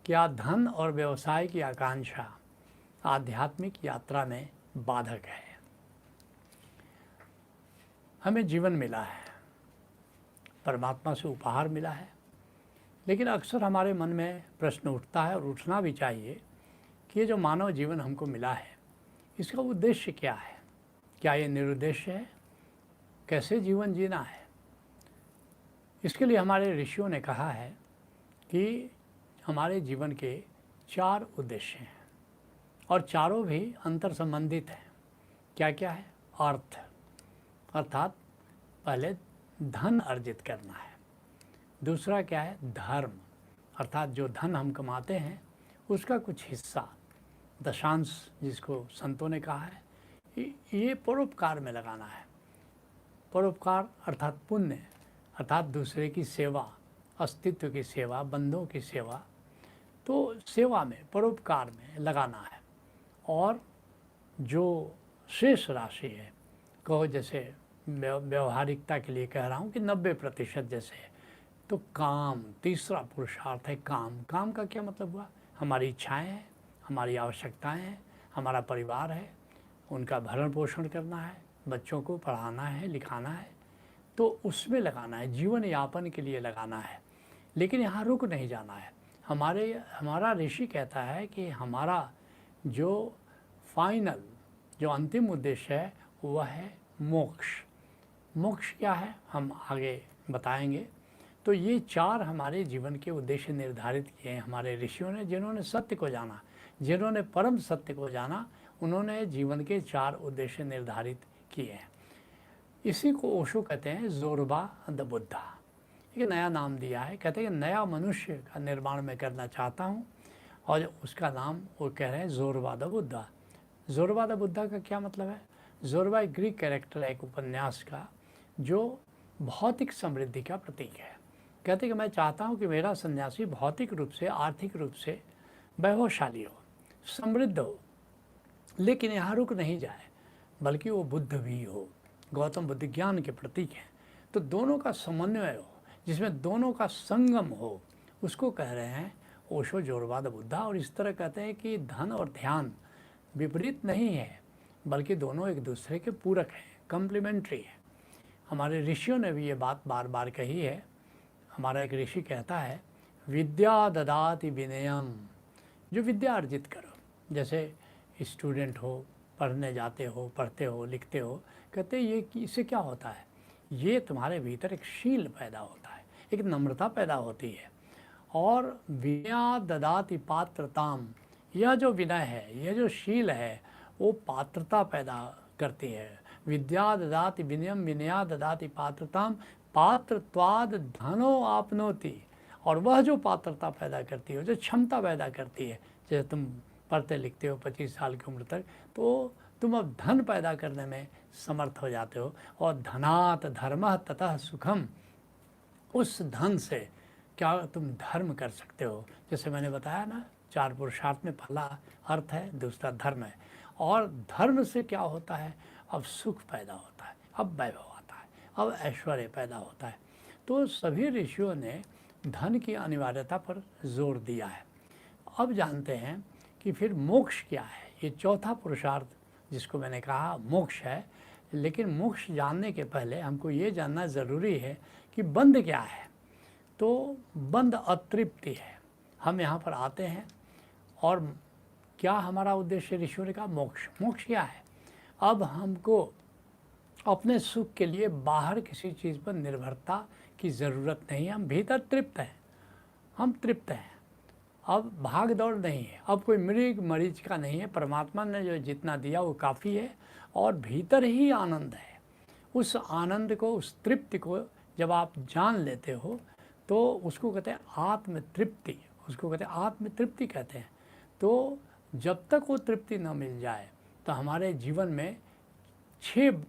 क्या धन और व्यवसाय की आकांक्षा आध्यात्मिक यात्रा में बाधक है? हमें जीवन मिला है, परमात्मा से उपहार मिला है, लेकिन अक्सर हमारे मन में प्रश्न उठता है और उठना भी चाहिए कि ये जो मानव जीवन हमको मिला है, इसका उद्देश्य क्या है? क्या ये निरुद्देश्य है? कैसे जीवन जीना है? इसके लिए हमारे ऋषियों ने कहा है कि हमारे जीवन के 4 उद्देश्य हैं और चारों भी अंतर संबंधित हैं। क्या क्या है? अर्थ, अर्थात पहले धन अर्जित करना है। दूसरा क्या है? धर्म, अर्थात जो धन हम कमाते हैं उसका कुछ हिस्सा, दशांश जिसको संतों ने कहा है, ये परोपकार में लगाना है। परोपकार अर्थात पुण्य, अर्थात दूसरे की सेवा, अस्तित्व की सेवा, बंधों की सेवा, तो सेवा में, परोपकार में लगाना है। और जो शेष राशि है, कहो जैसे व्यवहारिकता के लिए कह रहा हूँ कि 90% जैसे है, तो काम, तीसरा पुरुषार्थ है काम। काम का क्या मतलब हुआ? हमारी इच्छाएं हैं, हमारी आवश्यकताएं हैं, हमारा परिवार है, उनका भरण पोषण करना है, बच्चों को पढ़ाना है, लिखाना है, तो उसमें लगाना है, जीवन यापन के लिए लगाना है। लेकिन यहाँ रुक नहीं जाना है। हमारा ऋषि कहता है कि हमारा जो फाइनल, जो अंतिम उद्देश्य है वह है मोक्ष। मोक्ष क्या है हम आगे बताएंगे। तो ये 4 हमारे जीवन के उद्देश्य निर्धारित किए हैं हमारे ऋषियों ने, जिन्होंने सत्य को जाना, जिन्होंने परम सत्य को जाना, उन्होंने जीवन के 4 उद्देश्य निर्धारित किए हैं। इसी को ओशो कहते हैं जोरबा द बुद्धा। एक नया नाम दिया है, कहते हैं कि नया मनुष्य का निर्माण मैं करना चाहता हूँ, और उसका नाम वो कह रहे हैं जोरबा द बुद्धा। जोरबा द बुद्धा का क्या मतलब है? जोरबा एक ग्रीक कैरेक्टर है, एक उपन्यास का, जो भौतिक समृद्धि का प्रतीक है। कहते हैं कि मैं चाहता हूँ कि मेरा सन्यासी भौतिक रूप से, आर्थिक रूप से वैभवशाली हो, समृद्ध हो, लेकिन यहाँ रुक नहीं जाए, बल्कि वो बुद्ध भी हो। गौतम बुद्ध ज्ञान के प्रतीक हैं, तो दोनों का समन्वय हो, जिसमें दोनों का संगम हो, उसको कह रहे हैं ओशो जोरबा द बुद्धा। और इस तरह कहते हैं कि धन और ध्यान विपरीत नहीं है, बल्कि दोनों एक दूसरे के पूरक हैं, कम्प्लीमेंट्री है। हमारे ऋषियों ने भी ये बात बार बार कही है। हमारा एक ऋषि कहता है, विद्या ददाति विनयम। जो विद्या अर्जित करो, जैसे स्टूडेंट हो, पढ़ने जाते हो, पढ़ते हो, लिखते हो, कहते ये कि इससे क्या होता है? ये तुम्हारे भीतर एक शील पैदा होता है, एक नम्रता पैदा होती है। और विनया ददाति पात्रताम, यह जो विनय है, यह जो शील है, वो पात्रता पैदा करती है। विद्या ददाति विनयम, विनया ददाति पात्रताम, पात्रत्वाद धनो आपनोति। और वह जो पात्रता पैदा करती है, जो क्षमता पैदा करती है, जैसे तुम पढ़ते लिखते हो 25 साल की उम्र तक, तो तुम अब धन पैदा करने में समर्थ हो जाते हो। और धनात् धर्मः ततः सुखम, उस धन से क्या तुम धर्म कर सकते हो। जैसे मैंने बताया ना, 4 पुरुषार्थ में पहला अर्थ है, दूसरा धर्म है। और धर्म से क्या होता है? अब सुख पैदा होता है, अब वैभव आता है, अब ऐश्वर्य पैदा होता है। तो सभी ऋषियों ने धन की अनिवार्यता पर जोर दिया है। अब जानते हैं कि फिर मोक्ष क्या है। ये चौथा पुरुषार्थ जिसको मैंने कहा मोक्ष है। लेकिन मोक्ष जानने के पहले हमको ये जानना ज़रूरी है कि बंध क्या है। तो बंध अतृप्ति है। हम यहाँ पर आते हैं और क्या हमारा उद्देश्य ऋषियों ने कहा? मोक्ष। मोक्ष क्या है? अब हमको अपने सुख के लिए बाहर किसी चीज़ पर निर्भरता की ज़रूरत नहीं है। हम भीतर तृप्त हैं, हम तृप्त हैं। अब भाग दौड़ नहीं है, अब कोई मृग मरीज का नहीं है। परमात्मा ने जो जितना दिया वो काफ़ी है, और भीतर ही आनंद है। उस आनंद को, उस तृप्ति को जब आप जान लेते हो, तो उसको कहते हैं आत्म तृप्ति। उसको कहते हैं आत्म तृप्ति कहते हैं। तो जब तक वो तृप्ति न मिल जाए, तो हमारे जीवन में 6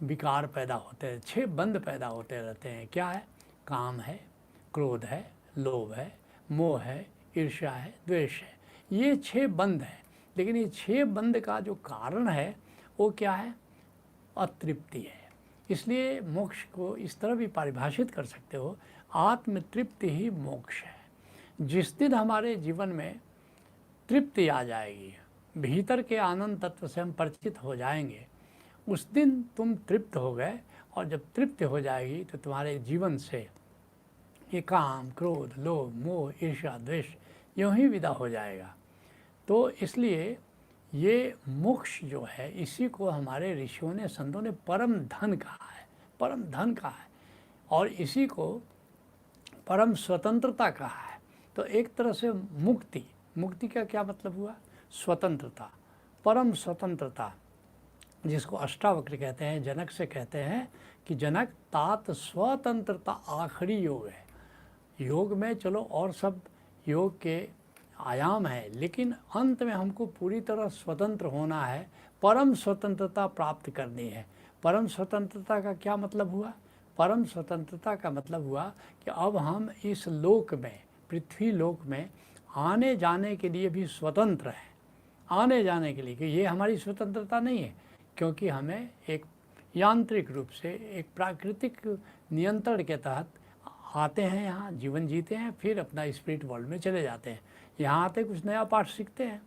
विकार पैदा होते हैं, 6 बंध पैदा होते रहते हैं। क्या है? काम है, क्रोध है, लोभ है, मोह है, ईर्ष्या है, द्वेष है। ये 6 बंध हैं। लेकिन ये 6 बंध का जो कारण है वो क्या है? अतृप्ति है। इसलिए मोक्ष को इस तरह भी परिभाषित कर सकते हो, आत्म तृप्ति ही मोक्ष है। जिस दिन हमारे जीवन में तृप्ति आ जाएगी, भीतर के आनंद तत्व से हम परिचित हो जाएंगे, उस दिन तुम तृप्त हो गए। और जब तृप्त हो जाएगी तो तुम्हारे जीवन से ये काम, क्रोध, लोभ, मोह, ईर्ष्या, द्वेष यूँ ही विदा हो जाएगा। तो इसलिए ये मोक्ष जो है, इसी को हमारे ऋषियों ने, संतों ने परम धन कहा है, परम धन कहा है, और इसी को परम स्वतंत्रता कहा है। तो एक तरह से मुक्ति, मुक्ति का क्या मतलब हुआ? स्वतंत्रता, परम स्वतंत्रता, जिसको अष्टावक्र कहते हैं। जनक से कहते हैं कि जनक, तात स्वतंत्रता आखिरी योग है। योग में चलो और सब योग के आयाम है, लेकिन अंत में हमको पूरी तरह स्वतंत्र होना है, परम स्वतंत्रता प्राप्त करनी है। परम स्वतंत्रता का क्या मतलब हुआ? परम स्वतंत्रता का मतलब हुआ कि अब हम इस लोक में, पृथ्वी लोक में आने जाने के लिए भी स्वतंत्र हैं। आने जाने के लिए, कि ये हमारी स्वतंत्रता नहीं है, क्योंकि हमें एक यांत्रिक रूप से, एक प्राकृतिक नियंत्रण के तहत आते हैं, यहाँ जीवन जीते हैं, फिर अपना स्पिरिट वर्ल्ड में चले जाते हैं। यहाँ आते कुछ नया पाठ सीखते हैं,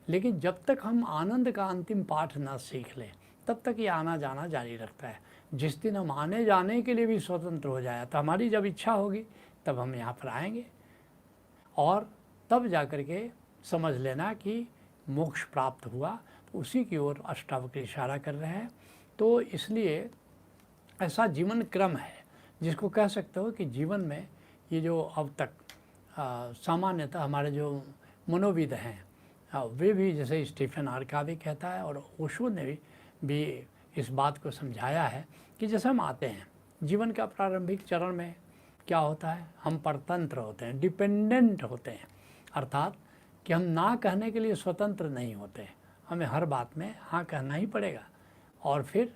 लेकिन जब तक हम आनंद का अंतिम पाठ ना सीख लें, तब तक ये आना जाना जारी रखता है। जिस दिन हम आने जाने के लिए भी स्वतंत्र हो जाए, तो हमारी जब इच्छा होगी तब हम यहाँ पर आएंगे, और तब जा कर के समझ लेना कि मोक्ष प्राप्त हुआ। तो उसी की ओर अष्टावक्र इशारा कर रहे हैं। तो इसलिए ऐसा जीवन क्रम है, जिसको कह सकते हो कि जीवन में ये जो अब तक सामान्यतः हमारे जो मनोविद हैं, वे भी, जैसे स्टीफन आर्कावी कहता है और ओशो ने भी इस बात को समझाया है कि जैसे हम आते हैं जीवन का प्रारंभिक चरण में, क्या होता है, हम परतंत्र होते हैं, डिपेंडेंट होते हैं, अर्थात कि हम ना कहने के लिए स्वतंत्र नहीं होते, हमें हर बात में हाँ कहना ही पड़ेगा। और फिर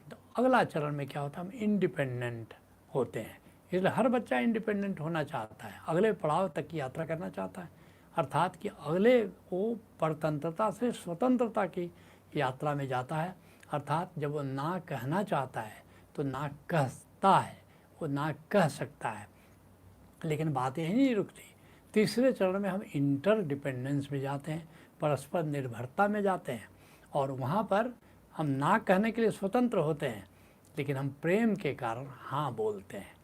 तो अगला चरण में क्या होता है, हम इंडिपेंडेंट होते हैं। इसलिए हर बच्चा इंडिपेंडेंट होना चाहता है, अगले पड़ाव तक की यात्रा करना चाहता है, अर्थात कि अगले वो परतंत्रता से स्वतंत्रता की यात्रा में जाता है। अर्थात जब वो ना कहना चाहता है तो ना कहता है, वो ना कह सकता है, लेकिन बात यही नहीं रुकती। तीसरे चरण में हम इंटरडिपेंडेंस में जाते हैं, परस्पर निर्भरता में जाते हैं, और वहाँ पर हम ना कहने के लिए स्वतंत्र होते हैं, लेकिन हम प्रेम के कारण हाँ बोलते हैं।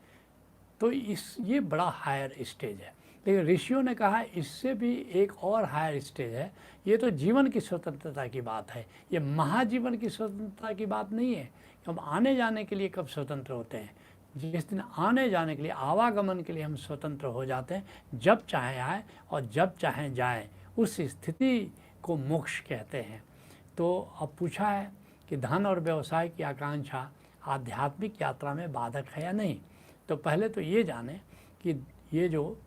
तो ये बड़ा हायर स्टेज है। लेकिन ऋषियों ने कहा इससे भी एक और हायर स्टेज है। ये तो जीवन की स्वतंत्रता की बात है, ये महाजीवन की स्वतंत्रता की बात नहीं है। हम आने जाने के लिए कब स्वतंत्र होते हैं? जिस दिन आने जाने के लिए, आवागमन के लिए हम स्वतंत्र हो जाते हैं, जब चाहे आए और जब चाहे जाए, उस स्थिति को मोक्ष कहते हैं। तो अब पूछा है कि धन और व्यवसाय की आकांक्षा आध्यात्मिक यात्रा में बाधक है या नहीं। तो पहले तो ये जाने कि ये जो,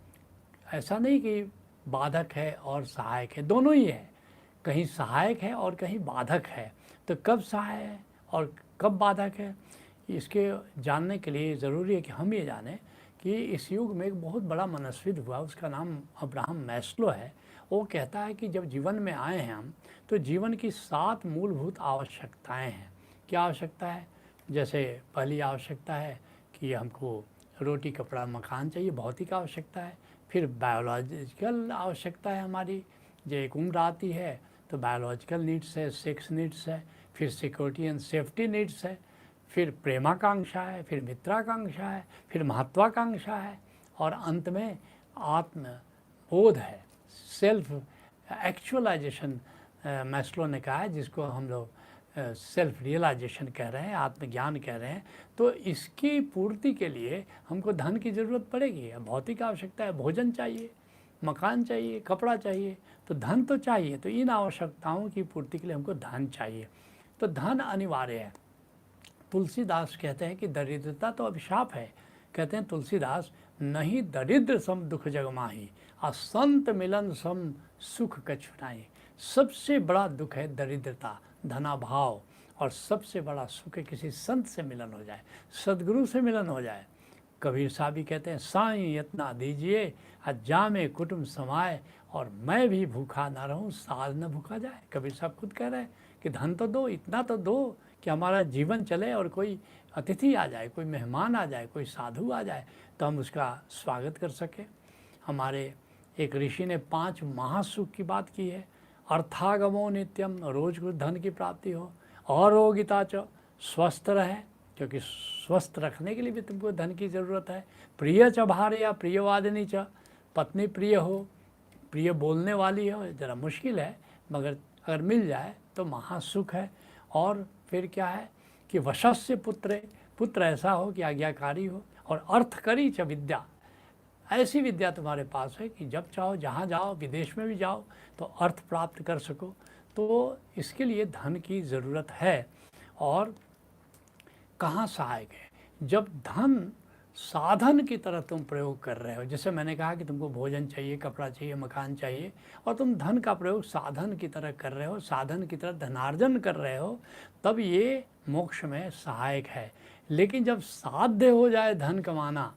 ऐसा नहीं कि बाधक है और सहायक है, दोनों ही है। कहीं सहायक है और कहीं बाधक है। तो कब सहाय है और कब बाधक है, इसके जानने के लिए ज़रूरी है कि हम ये जानें कि इस युग में एक बहुत बड़ा मनस्विद हुआ, उसका नाम अब्राहम मैस्लो है। वो कहता है कि जब जीवन में आए हैं हम, तो जीवन की 7 मूलभूत आवश्यकताएं हैं। क्या आवश्यकता है? जैसे पहली आवश्यकता है कि हमको रोटी, कपड़ा, मकान चाहिए, भौतिक आवश्यकता है। फिर बायोलॉजिकल आवश्यकता है हमारी, जो एक उम्र आती है तो बायोलॉजिकल नीड्स है, सेक्स नीड्स है, फिर सिक्योरिटी एंड सेफ्टी नीड्स है, फिर प्रेमाकांक्षा है, फिर मित्राकांक्षा है, फिर महत्वाकांक्षा है, और अंत में आत्मबोध है, सेल्फ एक्चुअलाइजेशन मैस्लो ने कहा है, जिसको हम लोग सेल्फ रियलाइजेशन कह रहे हैं, आत्मज्ञान कह रहे हैं। तो इसकी पूर्ति के लिए हमको धन की ज़रूरत पड़ेगी। भौतिक आवश्यकता है, भोजन चाहिए, मकान चाहिए, कपड़ा चाहिए, तो धन तो चाहिए। तो इन आवश्यकताओं की पूर्ति के लिए हमको धन चाहिए, तो धन अनिवार्य है। तुलसीदास कहते हैं कि दरिद्रता तो अभिशाप है। कहते हैं तुलसीदास, नहीं दरिद्र सम दुख जग माही, आ संत मिलन सम सुख कछु नाही। सबसे बड़ा दुख है दरिद्रता, धनाभाव, और सबसे बड़ा सुख है किसी संत से मिलन हो जाए, सदगुरु से मिलन हो जाए। कबीर साहब भी कहते हैं, साईं यतना दीजिए जामे कुटुंब समाए, और मैं भी भूखा ना रहूं साल न भूखा जाए। कबीर साहब खुद कह रहे हैं कि धन तो दो, इतना तो दो कि हमारा जीवन चले, और कोई अतिथि आ जाए, कोई मेहमान आ जाए, कोई साधु आ जाए, तो हम उसका स्वागत कर सकें। हमारे एक ऋषि ने 5 महासुख की बात की है। अर्थागमो नित्यम, रोज कुछ धन की प्राप्ति हो। अरोगिता च, स्वस्थ रहे, क्योंकि स्वस्थ रखने के लिए भी तुमको धन की ज़रूरत है। प्रिय च भार्या प्रियवादिनी च, पत्नी प्रिय हो, प्रिय बोलने वाली हो, ज़रा मुश्किल है मगर अगर मिल जाए तो महासुख है। और फिर क्या है कि वशस्य पुत्र, पुत्र ऐसा हो कि आज्ञाकारी हो। और अर्थकरी च विद्या, ऐसी विद्या तुम्हारे पास है कि जब चाहो जहाँ जाओ, विदेश में भी जाओ तो अर्थ प्राप्त कर सको। तो इसके लिए धन की ज़रूरत है। और कहाँ सहायक है, जब धन साधन की तरह तुम प्रयोग कर रहे हो, जैसे मैंने कहा कि तुमको भोजन चाहिए, कपड़ा चाहिए, मकान चाहिए, और तुम धन का प्रयोग साधन की तरह कर रहे हो, साधन की तरह धनार्जन कर रहे हो, तब ये मोक्ष में सहायक है। लेकिन जब साध्य हो जाए धन कमाना,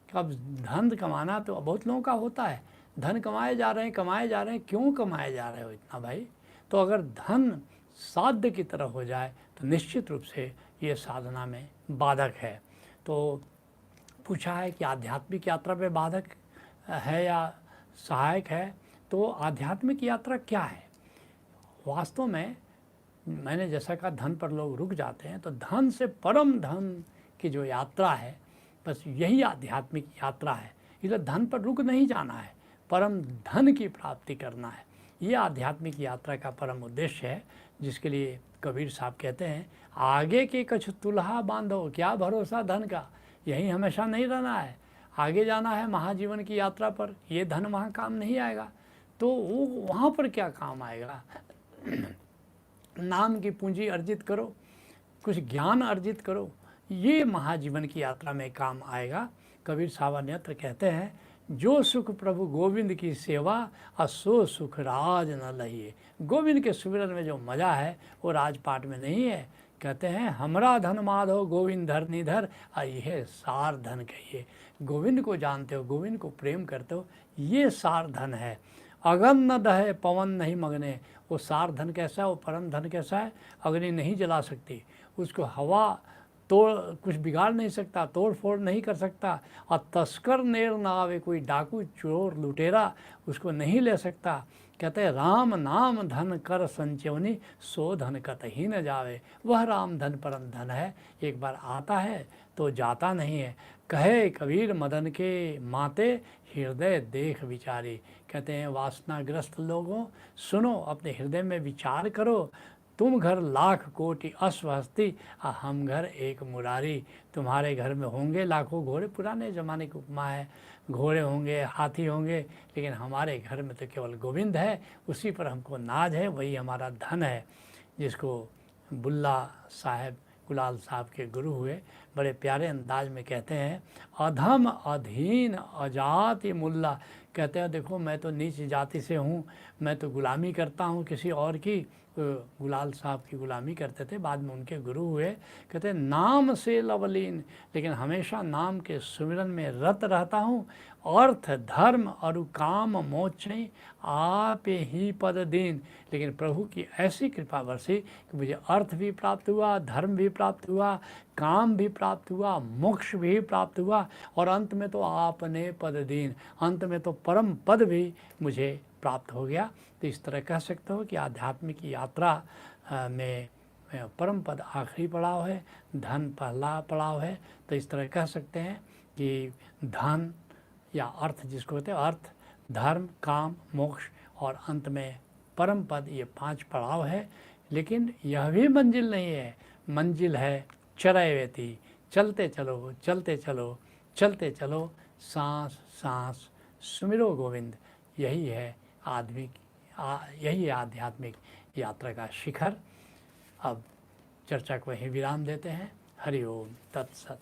अब धन कमाना तो बहुत लोगों का होता है, धन कमाए जा रहे हैं, क्यों कमाए जा रहे हो इतना भाई? तो अगर धन साध्य की तरह हो जाए तो निश्चित रूप से ये साधना में बाधक है। तो पूछा है कि आध्यात्मिक यात्रा पे बाधक है या सहायक है। तो आध्यात्मिक यात्रा क्या है? वास्तव में मैंने जैसा कहा, धन पर लोग रुक जाते हैं, तो धन से परम धन की जो यात्रा है, बस यही आध्यात्मिक यात्रा है। इसलिए धन पर रुक नहीं जाना है, परम धन की प्राप्ति करना है। ये आध्यात्मिक यात्रा का परम उद्देश्य है, जिसके लिए कबीर साहब कहते हैं, आगे के कछ तुल्हा बांधो, क्या भरोसा धन का, यही हमेशा नहीं रहना है, आगे जाना है महाजीवन की यात्रा पर। ये धन वहाँ काम नहीं आएगा, तो वो वहाँ पर क्या काम आएगा? नाम की पूंजी अर्जित करो, कुछ ज्ञान अर्जित करो, ये महाजीवन की यात्रा में काम आएगा। कबीर साहब अन्यत्र कहते हैं, जो सुख प्रभु गोविंद की सेवा, असो सुख राज न लहिए। गोविंद के सुमिरन में जो मज़ा है वो राजपाट में नहीं है। कहते हैं, हमरा धन माधो गोविंद धर निधर, और यह सार धन कहिए। गोविंद को जानते हो, गोविंद को प्रेम करते हो, ये सार धन है। अगन न दहे पवन नहीं मगने, वो सार धन कैसा है, वो परम धन कैसा है? अग्नि नहीं जला सकती, उसको हवा तोड़ कुछ बिगाड़ नहीं सकता, तोड़ फोड़ नहीं कर सकता। और तस्कर नेर ना आवे, कोई डाकू चोर लुटेरा उसको नहीं ले सकता। कहते हैं, राम नाम धन कर संचवनी, सो धन कतही न जावे। वह राम धन परम धन है, एक बार आता है तो जाता नहीं है। कहे कबीर मदन के माते, हृदय देख विचारी। कहते हैं, वासनाग्रस्त लोगों सुनो, अपने हृदय में विचार करो। तुम घर लाख कोटि अश्वहस्ती, हम घर एक मुरारी। तुम्हारे घर में होंगे लाखों घोड़े, पुराने ज़माने की उपमा है, घोड़े होंगे, हाथी होंगे, लेकिन हमारे घर में तो केवल गोविंद है, उसी पर हमको नाज है, वही हमारा धन है। जिसको बुल्ला साहब, गुलाल साहब के गुरु हुए, बड़े प्यारे अंदाज में कहते हैं, अधम अधीन अजाति मुल्ला। कहते हैं, देखो मैं तो नीच जाति से हूँ, मैं तो गुलामी करता हूँ किसी और की। गुलाल साहब की गुलामी करते थे, बाद में उनके गुरु हुए। कहते हैं, नाम से लवलीन, लेकिन हमेशा नाम के सुमिरन में रत रहता हूँ। अर्थ धर्म और काम मोक्षी, आप ही पद दीन। लेकिन प्रभु की ऐसी कृपा बरसी कि मुझे अर्थ भी प्राप्त हुआ, धर्म भी प्राप्त हुआ, काम भी प्राप्त हुआ, मोक्ष भी प्राप्त हुआ, और अंत में तो आपने पद दीन, अंत में तो परम पद भी मुझे प्राप्त हो गया। तो इस तरह कह सकते हो कि आध्यात्मिक यात्रा में परम पद आखिरी पड़ाव है, धन पहला पड़ाव है। तो इस तरह कह सकते हैं कि धन या अर्थ, जिसको कहते हैं अर्थ, धर्म, काम, मोक्ष और अंत में परम पद, ये 5 पड़ाव है। लेकिन यह भी मंजिल नहीं है, मंजिल है चरैवेति, चलते चलो चलते चलो चलते चलो, सांस सांस सुमिरो गोविंद। यही है यही है आध्यात्मिक यात्रा का शिखर। अब चर्चा को वहीं विराम देते हैं। हरि ओम तत्सत।